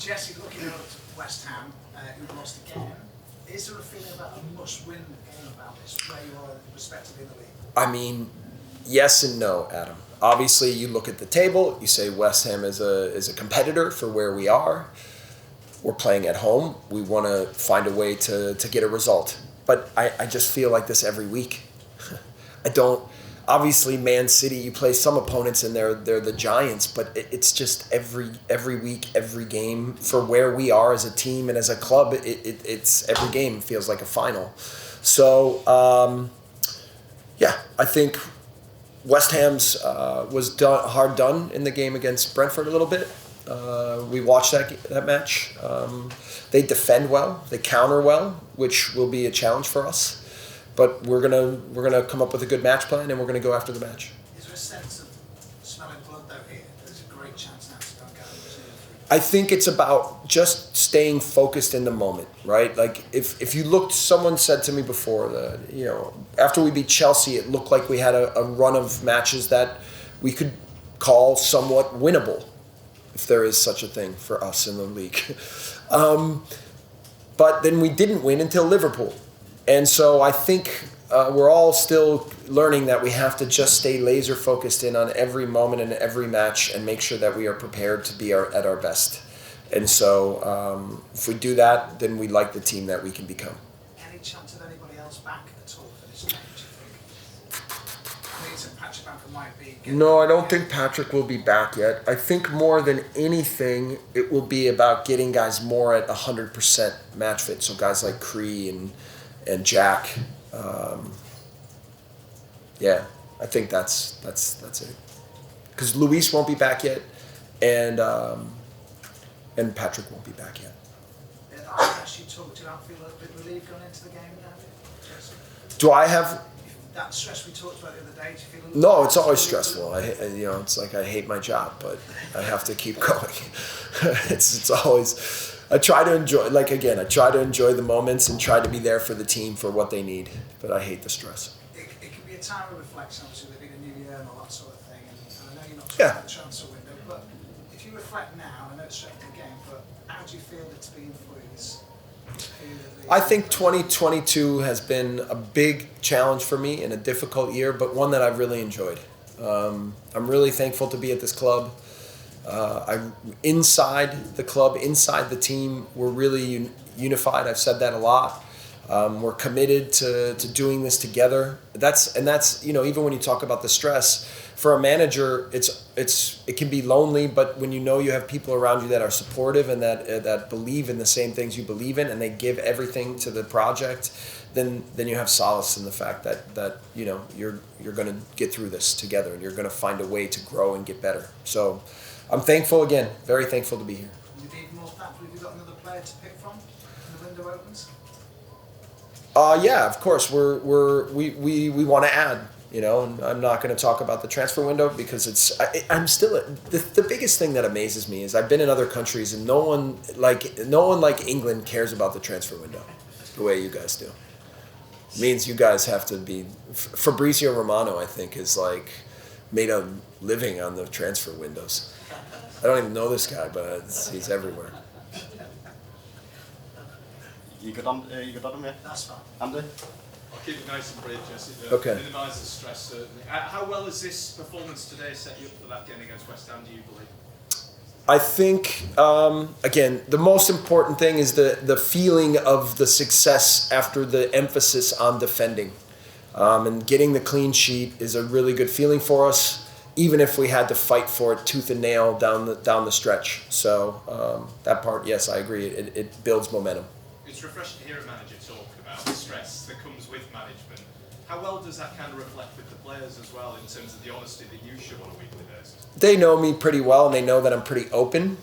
Jesse, looking at West Ham, who lost again, is there a feeling about a must-win game about this, where you are respectively in the league? I mean, yes and no, Adam. Obviously, you look at the table, you say West Ham is a competitor for where we are. We're playing at home. We want to find a way to get a result. But I just feel like this every week. I don't. Obviously, Man City, you play some opponents and they're the Giants, but it's just every week, every game for where we are as a team and as a club. It's every game feels like a final. So yeah, I think West Ham's was hard done in the game against Brentford a little bit. We watched that match. They defend well, they counter well, which will be a challenge for us. But we're gonna come up with a good match plan, and we're gonna go after the match. Is there a sense of smelling blood though here? There's a great chance now to go and get it. I think it's about just staying focused in the moment, right? Like if you looked, someone said to me before that, you know, after we beat Chelsea, it looked like we had a run of matches that we could call somewhat winnable, if there is such a thing for us in the league. But then we didn't win until Liverpool. And so I think we're all still learning that we have to just stay laser focused in on every moment and every match and make sure that we are prepared to be at our best. And so if we do that, then we like the team that we can become. Any chance of anybody else back at all for this game, do you think? I think it's Patrick Bamford might be... No, I don't think Patrick will be back yet. I think more than anything, it will be about getting guys more at 100% match fit. So guys like Cree and Jack, yeah, I think that's it. Because Luis won't be back yet, and Patrick won't be back yet. I asked you to talk to, I feel a bit relieved going into the game now. Do I have? That stress we talked about the other day. Do you feel? No, it's always stressful. It's like I hate my job, but I have to keep going. It's always. I try to enjoy, I try to enjoy the moments and try to be there for the team for what they need, but I hate the stress. It can be a time of reflection, obviously, living a new year and all that sort of thing, and I know you're not talking about the transfer window, but if you reflect now, I know it's straight in the game, but how do you feel it's been for you this period? I think 2022 has been a big challenge for me and a difficult year, but one that I've really enjoyed. I'm really thankful to be at this club. Inside the club, inside the team, we're really unified. I've said that a lot. We're committed to doing this together. That's even when you talk about the stress for a manager, it can be lonely. But when you know you have people around you that are supportive and that believe in the same things you believe in, and they give everything to the project, then you have solace in the fact that you're going to get through this together, and you're going to find a way to grow and get better. So. I'm thankful again, very thankful to be here. You'd be even more thankful if you got another player to pick from when the window opens? Yeah, of course. We want to add, and I'm not going to talk about the transfer window because I'm still the biggest thing that amazes me is I've been in other countries and no one like England cares about the transfer window the way you guys do. It means you guys have to be Fabrizio Romano, I think, is like made a living on the transfer windows. I don't even know this guy, but he's everywhere. You got on yeah? That's fine. Andy? I'll keep it nice and brief, Jesse. Okay. Minimise the stress, certainly. How well has this performance today set you up for that game against West Ham, do you believe? I think, again, the most important thing is the feeling of the success after the emphasis on defending. And getting the clean sheet is a really good feeling for us, even if we had to fight for it tooth and nail down the stretch. So that part, yes, I agree. It builds momentum. It's refreshing to hear a manager talk about the stress that comes with management. How well does that kind of reflect with the players as well in terms of the honesty that you show on a weekly basis? They know me pretty well, and they know that I'm pretty open.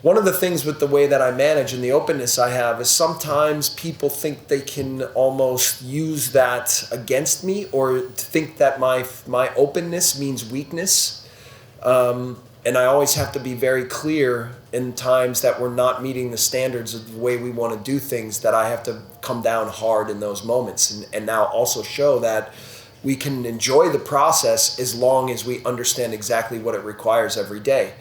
One of the things with the way that I manage and the openness I have is sometimes people think they can almost use that against me or think that my openness means weakness. And I always have to be very clear in times that we're not meeting the standards of the way we want to do things, that I have to come down hard in those moments and now also show that we can enjoy the process as long as we understand exactly what it requires every day.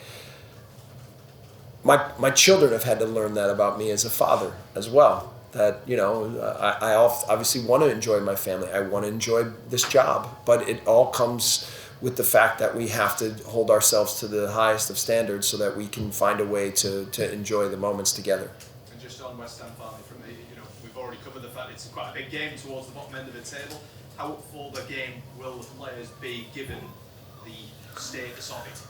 my children have had to learn that about me as a father as well. That, you know, I obviously want to enjoy my family. I want to enjoy this job, but it all comes with the fact that we have to hold ourselves to the highest of standards so that we can find a way to enjoy the moments together. And just on West Ham finally, from the, you know, we've already covered the fact it's quite a big game towards the bottom end of the table. How up for the game will the players be given the status of it?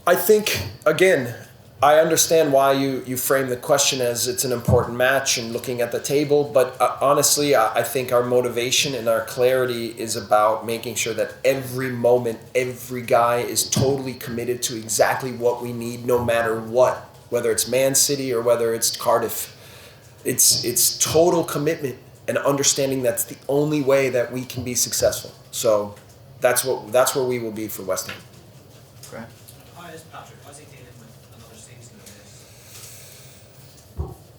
I think, again, I understand why you frame the question as it's an important match and looking at the table, but honestly, I think our motivation and our clarity is about making sure that every moment, every guy is totally committed to exactly what we need, no matter what, whether it's Man City or whether it's Cardiff. It's total commitment and understanding that's the only way that we can be successful. So that's where we will be for West Ham. Great. How is Patrick? How's he dealing with another season of this?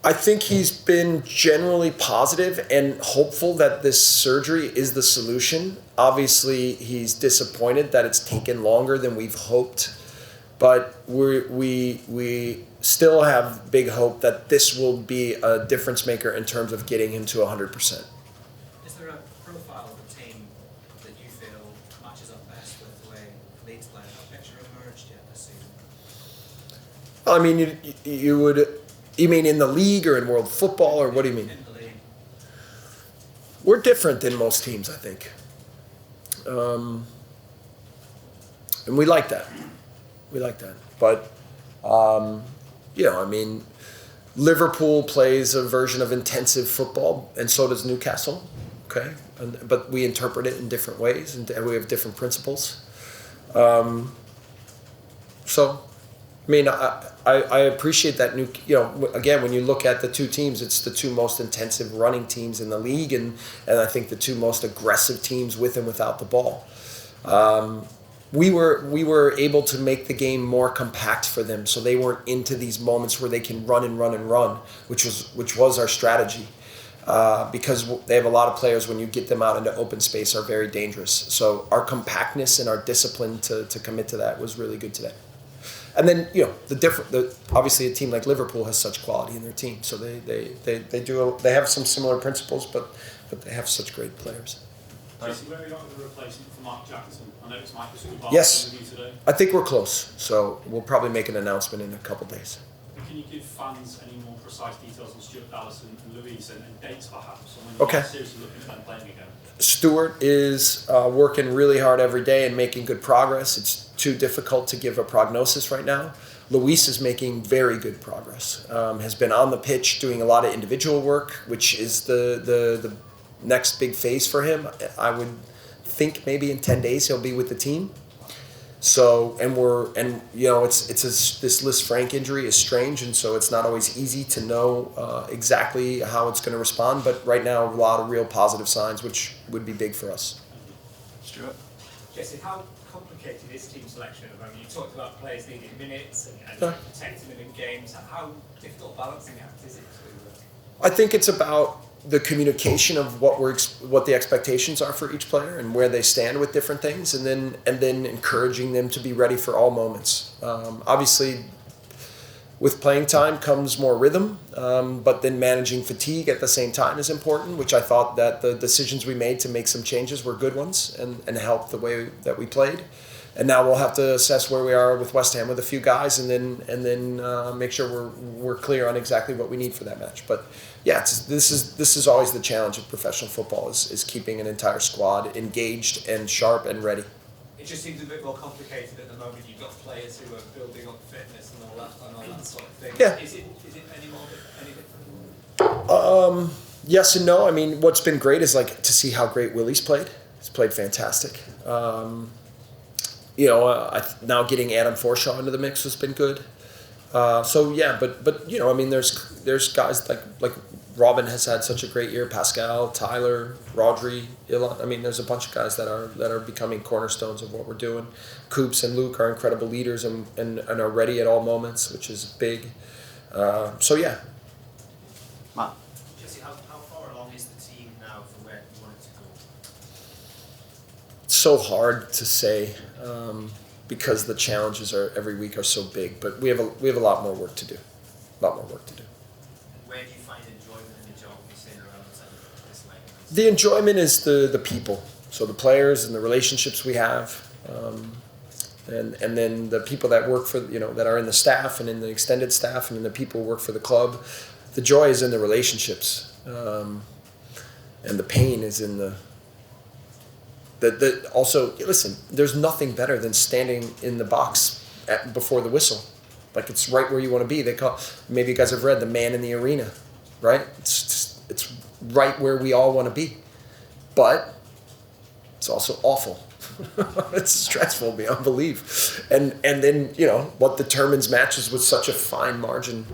I think he's been generally positive and hopeful that this surgery is the solution. Obviously, he's disappointed that it's taken longer than we've hoped, but we still have big hope that this will be a difference maker in terms of getting him to 100%. Is there a profile of a team that you feel matches up best with the way Leeds play? Has a picture emerged yet this season? I mean, you mean in the league or in world football, or what do you mean? In the league. We're different than most teams, I think. And we like that. We like that. But, you know, I mean, Liverpool plays a version of intensive football, and so does Newcastle. Okay? But we interpret it in different ways, and we have different principles. So, I mean, I appreciate that again, when you look at the two teams, it's the two most intensive running teams in the league, and I think the two most aggressive teams with and without the ball. We were able to make the game more compact for them, so they weren't into these moments where they can run and run and run, which was our strategy. Because they have a lot of players, when you get them out into open space, are very dangerous. So our compactness and our discipline to commit to that was really good today. And then, you know, obviously a team like Liverpool has such quality in their team, so they have some similar principles, but they have such great players. Jesse, where are you at with the replacement for Mark Jackson? I noticed Michael Scoobart Yes, with you today. I think we're close, so we'll probably make an announcement in a couple days. Can you give fans any more precise details on Stuart Dallas and Louise and dates perhaps? And when Okay. you're seriously looking at them playing again? Stuart is working really hard every day and making good progress. It's too difficult to give a prognosis right now. Luis is making very good progress. Has been on the pitch doing a lot of individual work, which is the next big phase for him. I would think maybe in 10 days he'll be with the team. So, this Liz Frank injury is strange, and so it's not always easy to know exactly how it's going to respond. But right now, a lot of real positive signs, which would be big for us. Stuart? Jesse, how complicated is team selection? I mean, you talked about players needing minutes and protecting them in games. How difficult balancing act is it to? I think it's about the communication of what the expectations are for each player and where they stand with different things, and then encouraging them to be ready for all moments. Obviously, with playing time comes more rhythm, but then managing fatigue at the same time is important, which I thought that the decisions we made to make some changes were good ones and helped the way that we played. And now we'll have to assess where we are with West Ham with a few guys, and then make sure we're clear on exactly what we need for that match. But yeah, this is always the challenge of professional football is keeping an entire squad engaged and sharp and ready. It just seems a bit more complicated at the moment. You've got players who are building up fitness and all that sort of thing. Yeah. Is it any different? Yes and no. I mean, what's been great is to see how great Willie's played. He's played fantastic. Now getting Adam Forshaw into the mix has been good. But I mean, there's guys like Robin has had such a great year. Pascal, Tyler, Rodri, Elland. I mean, there's a bunch of guys that are becoming cornerstones of what we're doing. Coops and Luke are incredible leaders and are ready at all moments, which is big. Yeah. Matt? Jesse, how far along is the team now from where you want it to go? It's so hard to say because the challenges every week are so big, but we have a lot more work to do. where do you find enjoyment in the job? You say around this length. The enjoyment is the people, so the players and the relationships we have, and then the people that work for, that are in the staff and in the extended staff and then the people who work for the club. The joy is in the relationships, and the pain is in the also, listen, there's nothing better than standing in the box before the whistle. Like, it's right where you want to be. Maybe you guys have read The Man in the Arena, right? It's right where we all want to be. But it's also awful. It's stressful beyond belief. And then, what determines matches with such a fine margin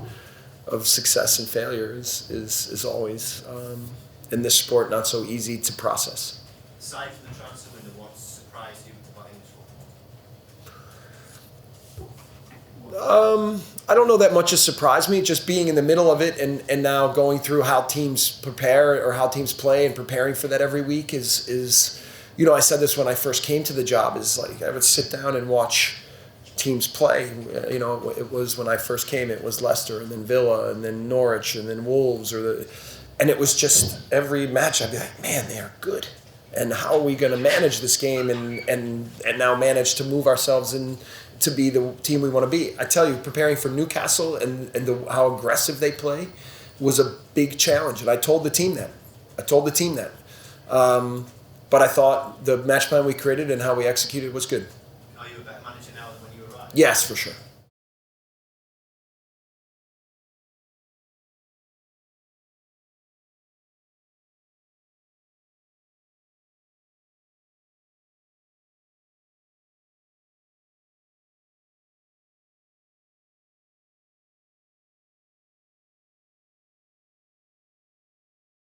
of success and failure is always, in this sport, not so easy to process. Aside from the transfer window, what surprised you about English football? I don't know that much has surprised me. Just being in the middle of it and now going through how teams prepare or how teams play and preparing for that every week is I said this when I first came to the job, is like I would sit down and watch teams play. It was when I first came, it was Leicester and then Villa and then Norwich and then Wolves and it was just every match I'd be like, man, they are good. And how are we going to manage this game and now manage to move ourselves in to be the team we want to be? I tell you, preparing for Newcastle and how aggressive they play was a big challenge. And I told the team that. But I thought the match plan we created and how we executed was good. Are you a better manager now than when you arrived? Yes, for sure.